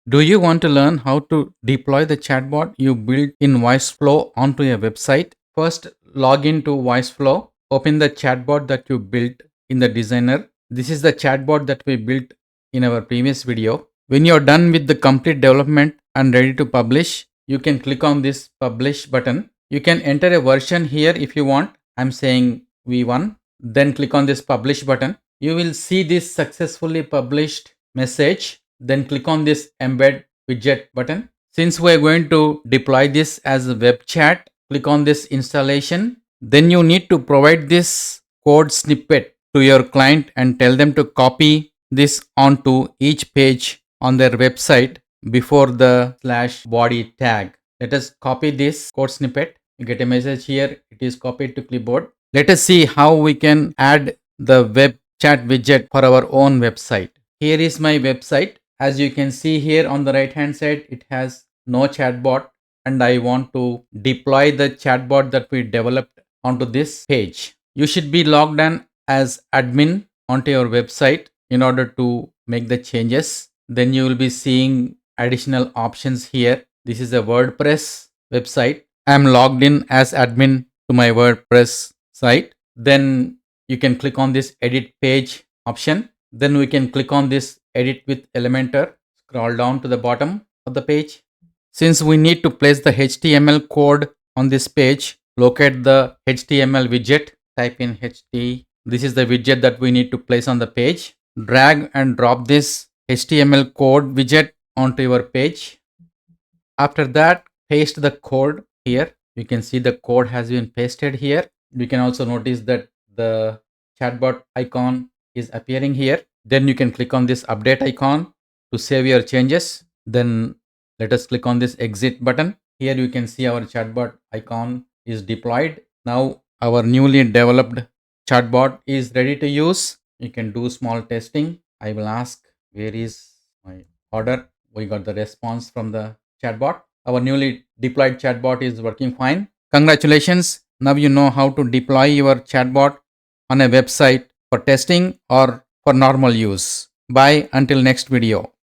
Do you want to learn how to deploy the chatbot you built in Voiceflow onto a website? First, log into Voiceflow, open the chatbot that you built in the designer. This is the chatbot that we built in our previous video. When you're done with the complete development and ready to publish, you can click on this publish button. You can enter a version here if you want. I'm saying V1. Then click on this publish button. You will see this successfully published message. Then click on this embed widget button. Since we're going to deploy this as a web chat, click on this installation. Then you need to provide this code snippet to your client and tell them to copy this onto each page on their website before the slash body tag. Let us copy this code snippet. You get a message here. It is copied to clipboard. Let us see how we can add the web chat widget for our own website. Here is my website. As you can see here on the right hand side, it has no chatbot, and I want to deploy the chatbot that we developed onto this page. You should be logged in as admin onto your website in order to make the changes. Then you will be seeing additional options here. This is a WordPress website. I am logged in as admin to my WordPress site. Then you can click on this edit page option. Then we can click on this edit with Elementor. Scroll down to the bottom of the page. Since we need to place the HTML code on this page, locate the HTML widget. Type in HT. This is the widget that we need to place on the page. Drag and drop this HTML code widget onto your page. After that, paste the code here. You can see the code has been pasted here. You can also notice that the chatbot icon is appearing here. Then you can click on this update icon to save your changes. Then let us click on this exit button. Here you can see our chatbot icon is deployed. Now our newly developed chatbot is ready to use. You can do small testing. I will ask, where is my order? We got the response from the chatbot. Our newly deployed chatbot is working fine. Congratulations. Now you know how to deploy your chatbot on a website for testing or for normal use. Bye until next video.